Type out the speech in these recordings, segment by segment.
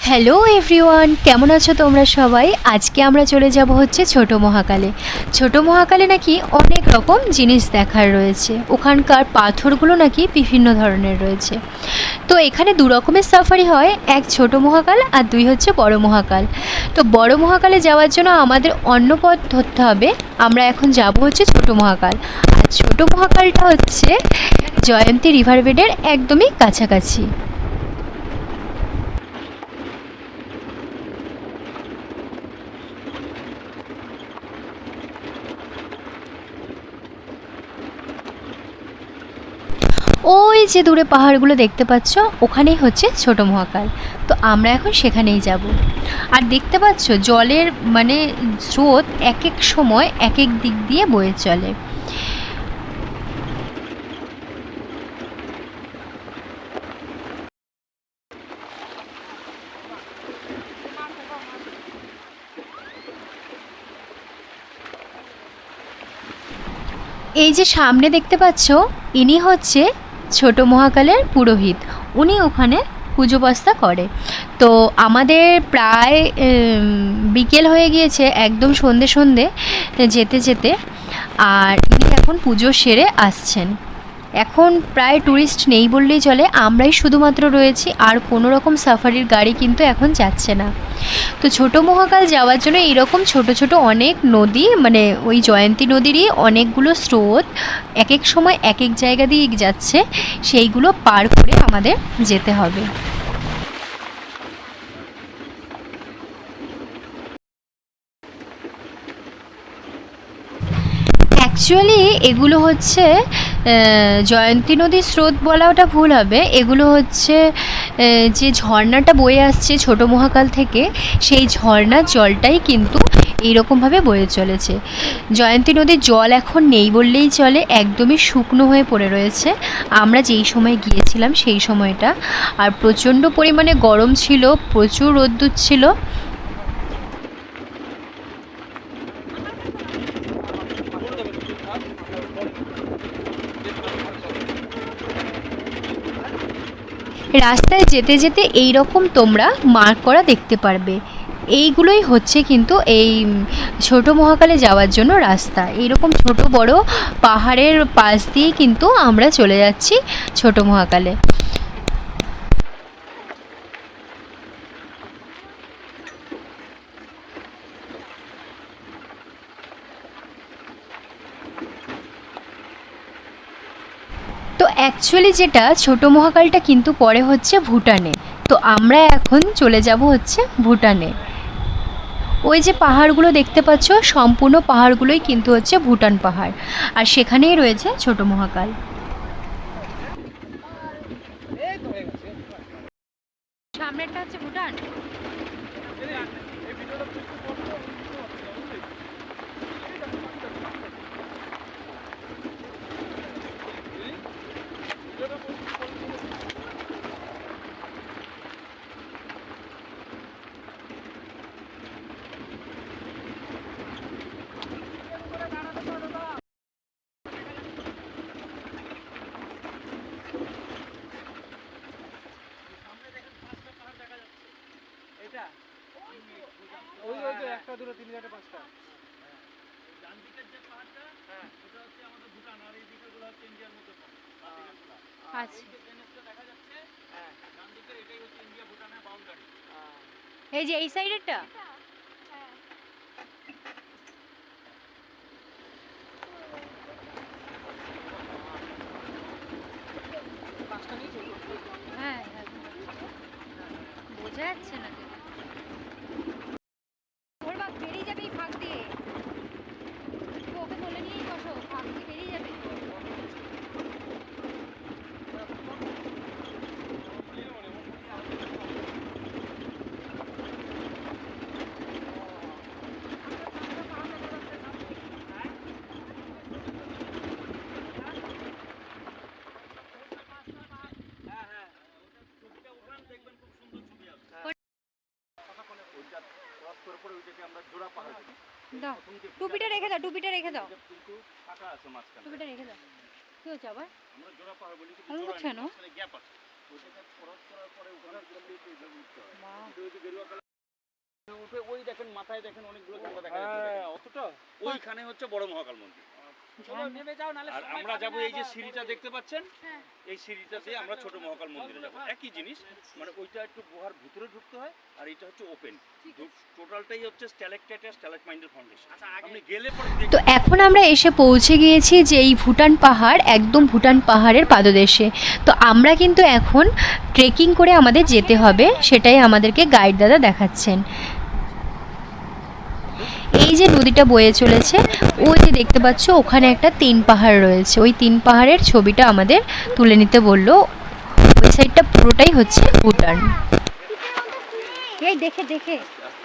Hello everyone, কেমন আছো তোমরা সবাই? আজকে আমরা চলে যাব হচ্ছে ছোট মহাকালে। ছোট মহাকালে নাকি অনেক রকম জিনিস দেখার রয়েছে। ওখানকার পাথরগুলো নাকি বিভিন্ন ধরনের রয়েছে। তো এখানে দু রকমের সাফারি হয়, এক ছোট মহাকাল আর দুই হচ্ছে বড় মহাকাল। তো বড় মহাকালে যাওয়ার জন্য আমাদের অন্য পথ ধরতে হবে। আমরা এখন যাব হচ্ছে ছোট মহাকাল। আর ছোট মহাকালটা হচ্ছে জয়ন্তী রিভার বেডের একদমই কাছাকাছি। ওই যে দূরে পাহাড়গুলো দেখতে পাচ্ছ, ওখানেই হচ্ছে ছোট মহাকাল। তো আমরা এখন সেখানেই যাব। আর দেখতে পাচ্ছ জলের মানে স্রোত এক এক সময় এক এক দিক দিয়ে বয়ে চলে। এই যে সামনে দেখতে পাচ্ছ, ইনি হচ্ছে ছোট মহাকালের পুরোহিত। উনি ওখানে পুজো পাস্তা করে। তো আমাদের প্রায় বিকেল হয়ে গিয়েছে, একদম সন্ধে সন্ধে যেতে যেতে। আর ইনি এখন পুজো সেরে আসছেন। এখন প্রায় ট্যুরিস্ট নেই বললেই চলে, আমরাই শুধুমাত্র রয়েছি। আর কোনো রকম সাফারির গাড়ি কিন্তু এখন যাচ্ছে না। তো ছোট মহাকাল যাওয়ার জন্য এইরকম ছোট ছোট অনেক নদী, মানে ওই জয়ন্তী নদীরই অনেকগুলো স্রোত এক এক সময় এক এক জায়গা দিয়ে যাচ্ছে, সেইগুলো পার করে আমাদের যেতে হবে। অ্যাকচুয়ালি এগুলো হচ্ছে জয়ন্তী নদীর স্রোত বলাটা ভুল হবে। এগুলো হচ্ছে যে ঝর্ণাটা বয়ে আসছে ছোট মহাকাল থেকে, সেই ঝর্ণার জলটাই কিন্তু এইরকমভাবে বয়ে চলেছে। জয়ন্তী নদীর জল এখন নেই বললেই চলে, একদমই শুকনো হয়ে পড়ে রয়েছে। আমরা যেই সময় গিয়েছিলাম সেই সময়টা, আর প্রচণ্ড পরিমাণে গরম ছিল, প্রচুর রোদ্দুর ছিল। রাস্তায় যেতে যেতে এই রকম তোমরা মার্ক করা দেখতে পারবে। এইগুলোই হচ্ছে কিন্তু এই ছোট মহাকালে যাওয়ার জন্য রাস্তা। এইরকম ছোট বড় পাহাড়ের পাশ দিয়েই কিন্তু আমরা চলে যাচ্ছি ছোট মহাকালে। তো অ্যাকচুয়ালি যেটা ছোট মহাকালটা কিন্তু পড়ে হচ্ছে ভুটানে। তো আমরা এখন চলে যাব হচ্ছে ভুটানে। ওই যে পাহাড়গুলো দেখতে পাচ্ছ, সম্পূর্ণ পাহাড়গুলোই কিন্তু হচ্ছে ভুটান পাহাড়। আর সেখানেই রয়েছে ছোট মহাকাল। সামনেরটা হচ্ছে ভুটান। আচ্ছা, এই যে এই সাইডেরটা। হ্যাঁ হ্যাঁ, বোঝা যাচ্ছে না তো। ওর বাপ বেরিয়ে যাবে এই ফাঁক দিয়ে। তুমি ওকে বলে নিয়েই বসো, ফাঁক দিয়ে বেরিয়ে যাবে। দাও, টুপিটা রেখে দাও, টুপিটা রেখে দাও, টুপিটা রেখে দাও। কি হচ্ছে আবার? এমন করছো কেন? ওই দেখেন মাথায় দেখেন অনেকগুলো ঝান্ডা দেখা যাচ্ছে, অতটা ওইখানে হচ্ছে বড় মহাকাল মন্দির। আর আমরা যাবো এই যে সিঁড়িটা দেখতে পাচ্ছেন, এই সিঁড়িটাতে আমরা ছোট মহাকাল মন্দিরে যাবো। একই জিনিস, মানে ওইটা একটু গুহার ভিতরে ঢুকতে হয় আর এটা হচ্ছে ওপেন। টোটালটাই হচ্ছে স্ট্যালাকটাইট আর স্ট্যালাকমাইটের ফাউন্ডেশন। আপনি গেলে পরে তো এখন আমরা এসে পৌঁছে গিয়েছি যে এই ভুটান পাহাড়, একদম ভুটান পাহাড়ের পাদদেশে। তো আমরা কিন্তু এখন ট্রেকিং করে আমাদের যেতে হবে, সেটাই আমাদেরকে গাইড দাদা দেখাচ্ছেন। এই যে নদীটা বয়ে চলেছে, ওই যে দেখতে পাচ্ছ ওখানে একটা 3 পাহাড় রয়েছে, ওই 3 পাহাড়ের ছবিটা আমাদের তুলে নিতে বললো। ওই সাইডটা পুরোটাই হচ্ছে ভুটান। এই দেখে দেখে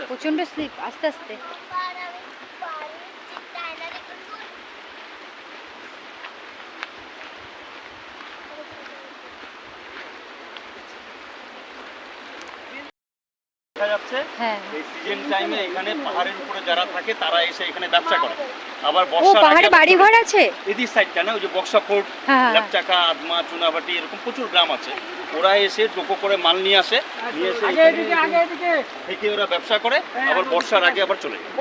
প্রচন্ড স্লিপ, আস্তে আস্তে। দেখা যাচ্ছে এই সিজন টাইমে এখানে পাহাড়ের উপরে যারা থাকে তারা এসে এখানে ব্যবসা করে। আবার বর্ষার আগে পাহাড়ে বাড়ি ঘর আছে এদিক সাইডটা না, ওই যে বক্সা ফোর্ট, ল্যাপচাকা, আদমা, চুনাভাটি, এরকম প্রচুর গ্রাম আছে। ওরা এসে টোকো করে মাল নিয়ে আসে, নিয়ে এসে থেকে ওরা ব্যবসা করে, আবার বর্ষার আগে আবার চলে যায়।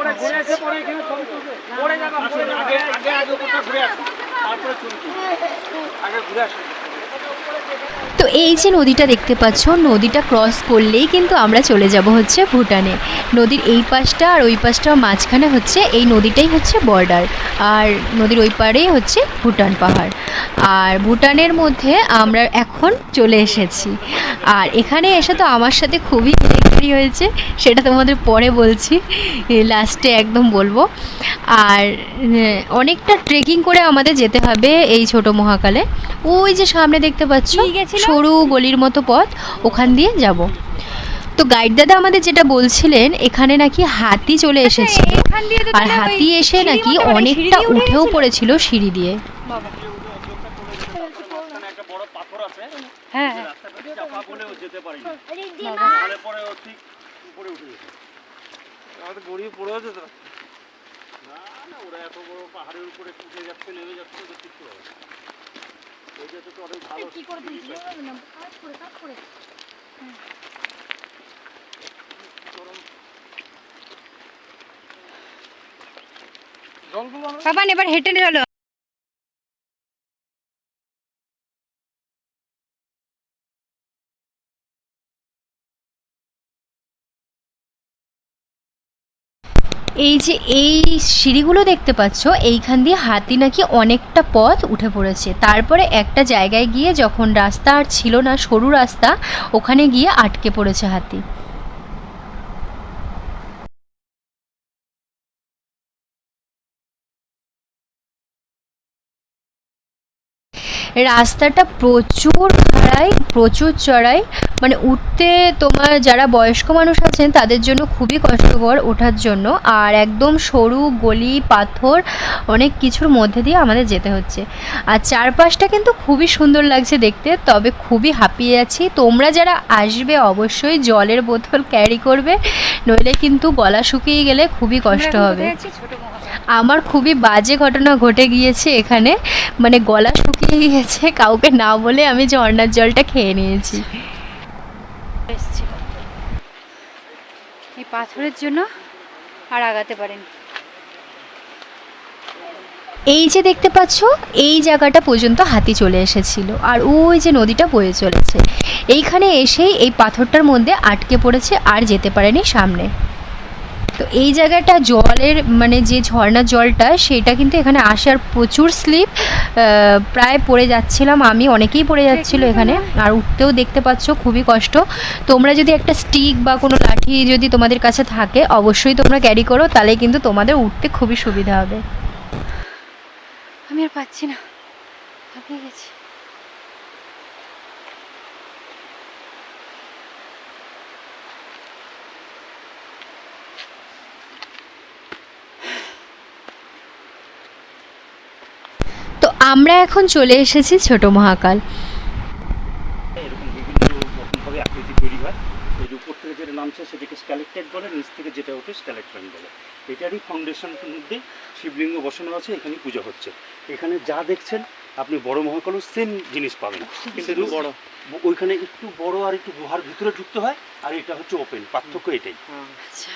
তো এই যে নদীটা দেখতে পাচ্ছ, নদীটা ক্রস করলেই কিন্তু আমরা চলে যাব হচ্ছে ভুটানে। নদীর এই পাশটা আর ওই পাশটা মাঝখানে হচ্ছে এই নদীটাই হচ্ছে বর্ডার, আর নদীর ওই পাড়েই হচ্ছে ভুটান পাহাড়। আর ভুটানের মধ্যে আমরা এখন চলে এসেছি। আর এখানে এসে তো আমার সাথে খুবই কেলেঙ্কারি হয়েছে, সেটা তোমাদের পরে বলছি, লাস্টে একদম বলবো। আর অনেকটা ট্রেকিং করে আমাদের যেতে হবে এই ছোট মহাকালে। ওই যে সামনে দেখতে পাচ্ছ সরু গলির মতো পথ, ওখান দিয়ে যাব। তো গাইড দাদা আমাদের যেটা বলছিলেন, এখানে নাকি হাতি চলে এসেছিল, আর হাতি এসে নাকি অনেকটা উঠেও পড়েছিল সিঁড়ি দিয়ে। একটা বড় পাথর আছে, হ্যাঁ রাস্তাটা চাপা বলেও যেতে পারি না, তাহলে পরে ও ঠিক উপরে উঠে যেত। আমাদের গড়িয়ে পড়ে আছে তো না, না ওরা এত বড় পাহাড়ের উপরে উঠে যাচ্ছে, নেমে যাচ্ছে, ওদের কিছু হবে না। ওই যে তো অনেক ভালো কি করে দিয়েছি না, কাজ করে জলগুলো বাবা এবার হেঁটে চলো। এই যে এই সিঁড়িগুলো দেখতে পাচ্ছ, এইখান দিয়ে হাতি নাকি অনেকটা পথ উঠে পড়েছে। তারপরে একটা জায়গায় গিয়ে যখন রাস্তা আর ছিল না, সরু রাস্তা, ওখানে গিয়ে আটকে পড়েছে হাতি। রাস্তাটা প্রচুর খাড়াই, প্রচুর চড়াই, মানে উঠতে তোমার যারা বয়স্ক মানুষ আছেন তাদের জন্য খুবই কষ্টকর ওঠার জন্য। আর একদম সরু গলি, পাথর, অনেক কিছুর মধ্যে দিয়ে আমাদের যেতে হচ্ছে। আর চারপাশটা কিন্তু খুবই সুন্দর লাগছে দেখতে, তবে খুবই হাঁপিয়ে যাচ্ছি। তোমরা যারা আসবে অবশ্যই জলের বোতল ক্যারি করবে, নইলে কিন্তু গলা শুকিয়ে গেলে খুবই কষ্ট হবে। আমার খুবই বাজে ঘটনা ঘটে গিয়েছে এখানে, মানে গলা শুকিয়ে গিয়েছে, কাউকে না বলে আমি ঝর্ণার জলটা খেয়ে নিয়েছি। এই পাথরের জন্য আর আগাতে পারেন। এই যে দেখতে পাচ্ছ, এই জায়গাটা পর্যন্ত হাতি চলে এসেছিল, আর ওই যে নদীটা বয়ে চলেছে, এইখানে এসেই এই পাথরটার মধ্যে আটকে পড়েছে, আর যেতে পারেনি সামনে। তো এই জায়গাটা জলের, মানে যে ঝর্ণার জলটা, সেটা কিন্তু এখানে আসে, আর প্রচুর স্লিপ, প্রায় পড়ে যাচ্ছিলাম আমি, অনেকেই পড়ে যাচ্ছিল এখানে। আর উঠতেও দেখতে পাচ্ছ খুবই কষ্ট। তোমরা যদি একটা স্টিক বা কোনো লাঠি যদি তোমাদের কাছে থাকে, অবশ্যই তোমরা ক্যারি করো, তাহলে কিন্তু তোমাদের উঠতে খুবই সুবিধা হবে। আমি আর পাচ্ছি না, হাঁপিয়ে গেছি। তো আমরা এখন চলে এসেছি ছোট মহাকাল। এরকম বিভিন্ন রকমভাবে আকৃতি তৈরি হয়। এর উপর থেকে যেটা নামছে সেটাকে স্ট্যালাকটাইট বলে, নিচ থেকে যেটা ওঠে স্ট্যালাকটাইট বলে। এটারই ফাউন্ডেশনের মধ্যে শিবলিঙ্গ বসানো আছে, এখানে পূজা হচ্ছে। এখানে যা দেখছেন আপনি বড় মহাকালও সেম জিনিস পাবেন, কিন্তু বড় ওইখানে একটু বড় আর একটু গুহার ভিতরে ঢুকতে হয়, আর এটা হচ্ছে ওপেন, পার্থক্য এটাই। আচ্ছা,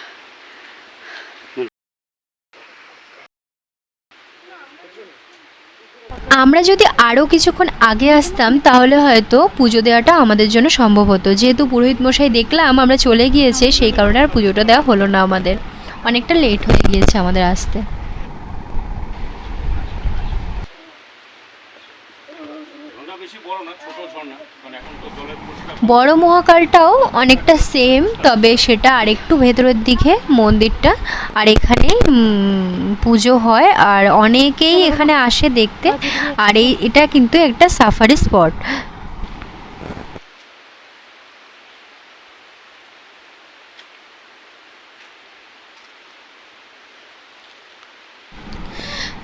আমরা যদি আরও কিছুক্ষণ আগে আসতাম তাহলে হয়তো পুজো দেওয়াটা আমাদের জন্য সম্ভব হতো, যেহেতু পুরোহিত মশাই দেখলাম আমরা চলে গিয়েছে, সেই কারণে আর পুজোটা দেওয়া হলো না, আমাদের অনেকটা লেট হয়ে গিয়েছে আমাদের আসতে। বড় মহাকালটাও অনেকটা সেম, তবে সেটা আরেকটু ভেতরের দিকে মন্দিরটা, আর এখানে পুজো হয় আর অনেকেই এখানে আসে দেখতে। আর এটা কিন্তু একটা সাফারি স্পট।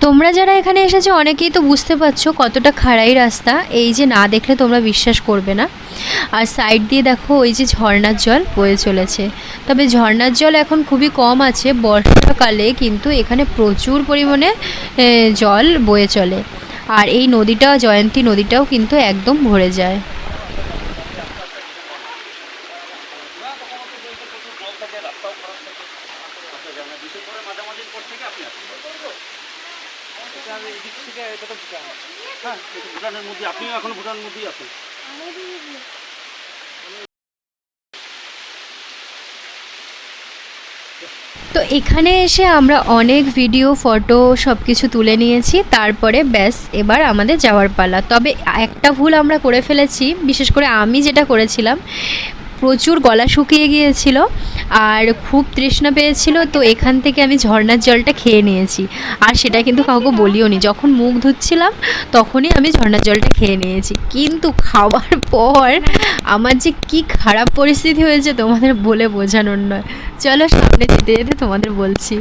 তোমরা যারা এখানে এসেছো অনেকেই তো বুঝতে পারছো কতটা খাড়াই রাস্তা, এই যে না দেখলে তোমরা বিশ্বাস করবে না। আর সাইড দিয়ে দেখো ওই যে ঝর্ণার জল বয়ে চলেছে, তবে ঝর্ণার জল এখন খুবই কম আছে, বর্ষাকালে কিন্তু এখানে প্রচুর পরিমাণে জল বয়ে চলে। আর এই নদীটা, জয়ন্তী নদীটাও কিন্তু একদম ভরে যায়। ভুটানের মধ্যে, আপনিও এখন ভুটানের মধ্যেই আছেন। তো এখানে এসে আমরা অনেক ভিডিও, ফটো সব কিছু তুলে নিয়েছি, তারপরে ব্যাস এবার আমাদের যাওয়ার পালা। তবে একটা ভুল আমরা করে ফেলেছি, বিশেষ করে আমি যেটা করেছিলাম, প্রচুর গলা শুকিয়ে গিয়েছিল আর খুব তৃষ্ণা পেয়েছিল, তো এখান থেকে আমি ঝর্ণার জলটা খেয়ে নিয়েছি। আর সেটা কিন্তু কাউকে বলিও নি, যখন মুখ ধুচ্ছিলাম তখনই আমি ঝর্ণার জলটা খেয়ে নিয়েছি। কিন্তু খাওয়ার পর আমার যে কি খারাপ পরিস্থিতি হয়েছে তোমাদের বলে বোঝানোর নয়। চলো সামনে যেতে যেতে তোমাদের বলছি।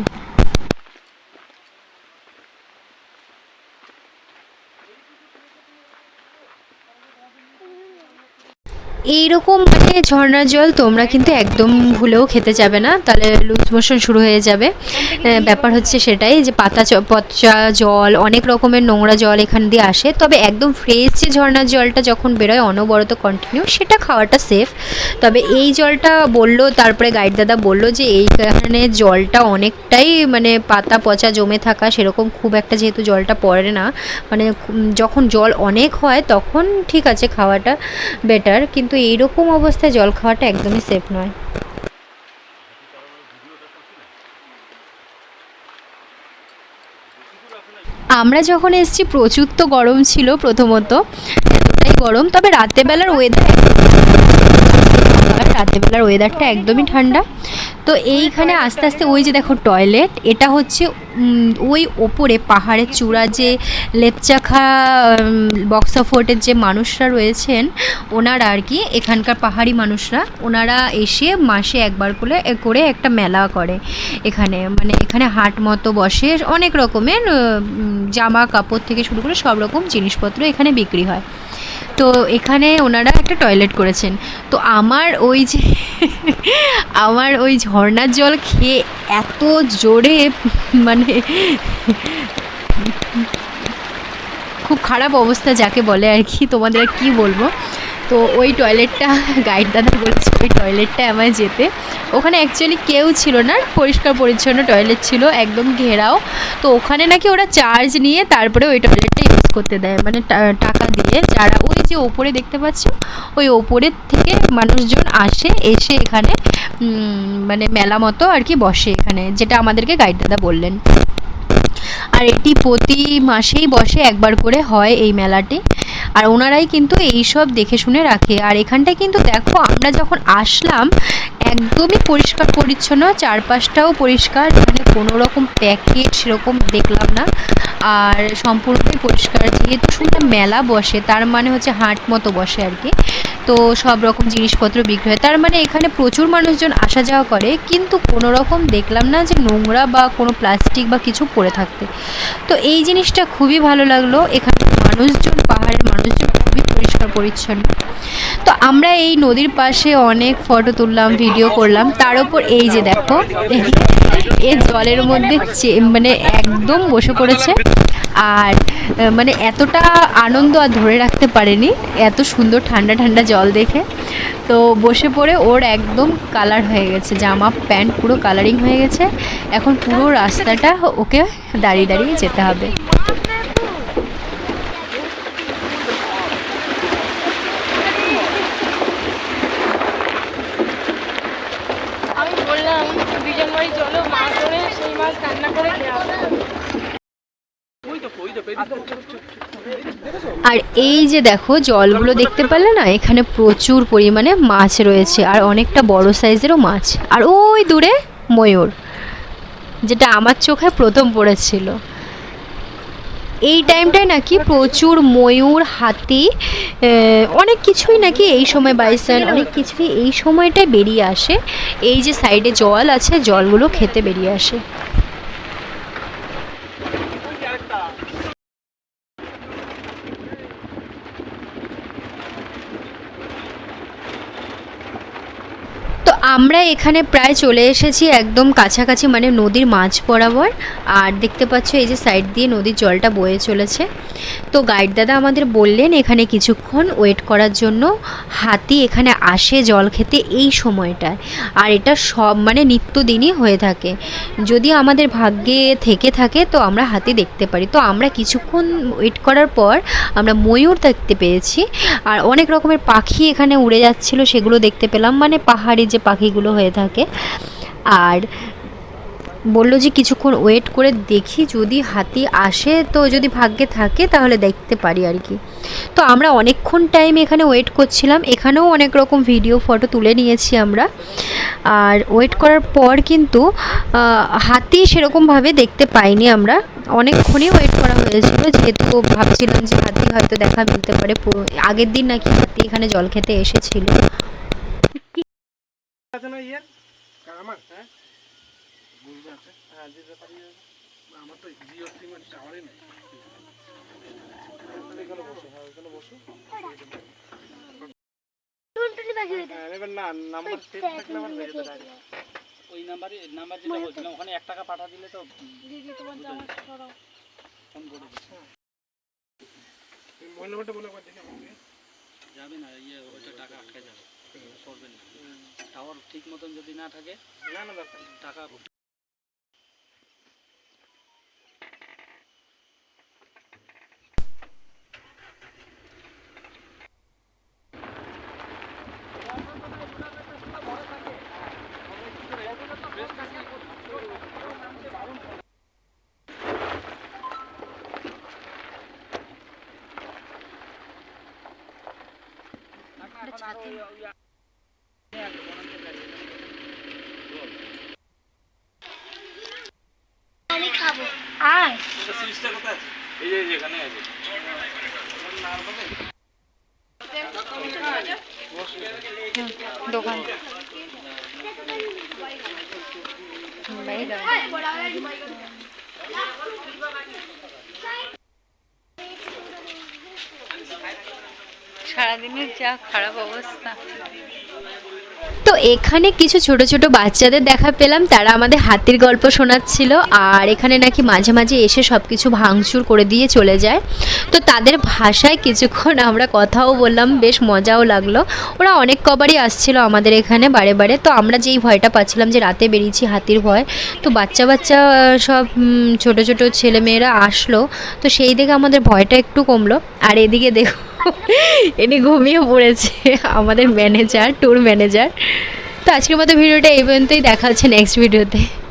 এইরকম মানে ঝর্ণার জল তোমরা কিন্তু একদম ভুলেও খেতে যাবে না, তাহলে লুজ মোশন শুরু হয়ে যাবে। ব্যাপার হচ্ছে সেটাই যে পচা জল, অনেক রকমের নোংরা জল এখান দিয়ে আসে, তবে একদম ফ্রেশ যে ঝর্ণার জলটা যখন বেরোয় অনবরত কন্টিনিউ, সেটা খাওয়াটা সেফ। তবে এই জলটা বললো, তারপরে গাইড দাদা বললো যে এইখানে জলটা অনেকটাই মানে পাতা পচা জমে থাকা, সেরকম খুব একটা যেহেতু জলটা পড়ে না, মানে যখন জল অনেক হয় তখন ঠিক আছে খাওয়াটা বেটার, কিন্তু এইরকম অবস্থায় জল খাওয়াটা একদমই সেফ নয়। আমরা যখন এসেছি প্রচুর তো গরম ছিল, প্রথমত এতটাই গরম, তবে রাতেরবেলার ওয়েদারটা একদমই ঠান্ডা। তো এইখানে আস্তে আস্তে ওই যে দেখো টয়লেট, এটা হচ্ছে ওই ওপরে পাহাড়ের চূড়া যে লেপচাখা বক্সা ফোর্টের যে মানুষরা রয়েছেন ওনারা আর কি, এখানকার পাহাড়ি মানুষরা, ওনারা এসে মাসে একবার করে একটা মেলা করে এখানে, মানে এখানে হাট মতো বসে, অনেক রকমের জামা কাপড় থেকে শুরু করে সব রকম জিনিসপত্র এখানে বিক্রি হয়। তো এখানে ওনারা একটা টয়লেট করেছেন। তো আমার ওই ঝর্ণার জল খেয়ে এত জোরে মানে খুব খারাপ অবস্থা যাকে বলে আর কি, তোমাদের আর কী বলবো। তো ওই টয়লেটটা গাইড দাদা বলেছে ওই টয়লেটটা আমায় যেতে, ওখানে অ্যাকচুয়ালি কেউ ছিল না, পরিষ্কার পরিচ্ছন্ন টয়লেট ছিল, একদম ঘেরাও। তো ওখানে নাকি ওরা চার্জ নিয়ে তারপরে ওই টয়লেটটা ইউজ করতে দেয়, মানে টাকা দিয়ে, যারা ওই যে ওপরে দেখতে পাচ্ছ ওই ওপরের থেকে মানুষজন এসে এখানে মানে মেলা মতো আর কি বসে এখানে, যেটা আমাদেরকে গাইড দাদা বললেন। আর এটি প্রতি মাসেই বসে, একবার করে হয় এই মেলাটি, আর ওনারাই কিন্তু এই সব দেখে শুনে রাখে। আর এখানটায় কিন্তু দেখো আমরা যখন আসলাম একদমই পরিষ্কার পরিচ্ছন্ন, চারপাশটাও পরিষ্কার, এখানে কোনো রকম প্যাকেট সেরকম দেখলাম না, আর সম্পূর্ণই পরিষ্কার। যেহেতু শুনলাম মেলা বসে, তার মানে হচ্ছে হাট মতো বসে আর কি, তো সব রকম জিনিসপত্র বিক্রি হয়, তার মানে এখানে প্রচুর মানুষজন আসা যাওয়া করে, কিন্তু কোনো রকম দেখলাম না যে নোংরা বা কোনো প্লাস্টিক বা কিছু পড়ে থাকতে। তো এই জিনিসটা খুবই ভালো লাগলো, এখানে মানুষজন, পাহাড়ের মানুষজন খুবই পরিষ্কার পরিচ্ছন্ন। তো আমরা এই নদীর পাশে অনেক ফটো তুললাম, ভিডিও করলাম, তার উপর এই যে দেখো এই জলের মধ্যে মানে একদম বসে পড়েছে, আর মানে এতটা আনন্দ আর ধরে রাখতে পারেনি, এত সুন্দর ঠান্ডা ঠান্ডা জল দেখে। তো বসে পড়ে ওর একদম কালার হয়ে গেছে, জামা প্যান্ট পুরো কালারিং হয়ে গেছে, এখন পুরো রাস্তাটা ওকে দাঁড়িয়ে দাঁড়িয়ে যেতে হবে। ওই জলে মাছ ধরে সেই মাছ রান্না করে খাওয়া হয়। আর এই যে দেখো জলগুলো দেখতে পারলে না, এখানে প্রচুর পরিমাণে মাছ রয়েছে আর অনেকটা বড় সাইজেরও মাছ। আর ওই দূরে ময়ূর, যেটা আমার চোখে প্রথম পড়েছিল। এই টাইমটায় নাকি প্রচুর ময়ূর, হাতি, অনেক কিছুই নাকি এই সময়, বাইসন, অনেক কিছুই এই সময়টায় বেরিয়ে আসে। এই যে সাইডে জল আছে, জলগুলো খেতে বেরিয়ে আসে। তো আমরা এখানে প্রায় চলে এসেছি একদম কাছাকাছি, মানে নদীর মাঝ বরাবর। আর দেখতে পাচ্ছ এই যে সাইড দিয়ে নদীর জলটা বয়ে চলেছে। তো গাইড দাদা আমাদের বললেন এখানে কিছুক্ষণ ওয়েট করার জন্য। হাতি এখানে আসে জল খেতে এই সময়টায়, আর এটা সব মানে নিত্যদিনই হয়ে থাকে। যদি আমাদের ভাগ্যে থেকে থাকে তো আমরা হাতি দেখতে পারি। তো আমরা কিছুক্ষণ ওয়েট করার পর আমরা ময়ূর দেখতে পেয়েছি, আর অনেক রকমের পাখি এখানে উড়ে যাচ্ছিল, সেগুলো দেখতে পেলাম, মানে পাহাড়ি যে পাখিগুলো হয়ে থাকে। আর বললো যে কিছুক্ষণ ওয়েট করে দেখি, যদি হাতি আসে তো যদি ভাগ্যে থাকে তাহলে দেখতে পারি আর কি। তো আমরা অনেকক্ষণ টাইম এখানে ওয়েট করছিলাম। এখানেও অনেক রকম ভিডিও ফটো তুলে নিয়েছি আমরা। আর ওয়েট করার পর কিন্তু হাতি সেরকমভাবে দেখতে পাইনি আমরা। অনেকক্ষণই ওয়েট করা হয়েছিল, যেহেতু ভাবছিলাম যে হাতি হয়তো দেখা মিলতে পারে। আগের দিন নাকি হাতি এখানে জল খেতে এসেছিল। আছে না ইয়ার আমার হ্যাঁ বুঝতে আছে হ্যাঁ দিতে পারি। আমার তো জিও সিমের টাওয়ারই নেই। এখানে বসো, হ্যাঁ এখানে বসো। টুনটুনি পাখি হইতা এবার না নাম্বার সেভ থাকলে আমার হয়ে যাবে। ওই নাম্বার যেটা বলছিলাম ওখানে 1 টাকা পাঠা দিলে তো দিদি তোমার জামা সরাও ফোন করে দিচ্ছি। মোবাইল নাম্বারটা বলে একবার দেখে আমাকে। যাবে না, ওইটা টাকা আটকে যাবে, করবে না। টাওয়ার ঠিক মতন যদি না থাকে, না না টাকা আমি খাবো। আয় সিরিজটা কোথায় আছে? এই যে এখানে আছে। দোকান সারাদিনের যা খারাপ অবস্থা। তো এখানে কিছু ছোট ছোট বাচ্চাদের দেখা পেলাম, তারা আমাদের হাতির গল্প শোনাচ্ছিল। আর এখানে নাকি মাঝে মাঝে এসে সব কিছু ভাঙচুর করে দিয়ে চলে যায়। তো তাদের ভাষায় কিছুক্ষণ আমরা কথাও বললাম, বেশ মজাও লাগলো। ওরা অনেক কবারই আসছিল আমাদের এখানে বারে বারে। তো আমরা যেই ভয়টা পাচ্ছিলাম যে রাতে বেরিয়েছি হাতির ভয়, তো বাচ্চা বাচ্চা সব ছোট ছোট ছেলেমেয়েরা আসলো, তো সেই দেখে আমাদের ভয়টা একটু কমলো। আর এদিকে দেখো এনে ঘুমিয়ে পড়েছে আমাদের ম্যানেজার, ট্যুর ম্যানেজার। তো আজকের মতো ভিডিওটা এই পর্যন্তই, দেখা হচ্ছে নেক্সট ভিডিওতে।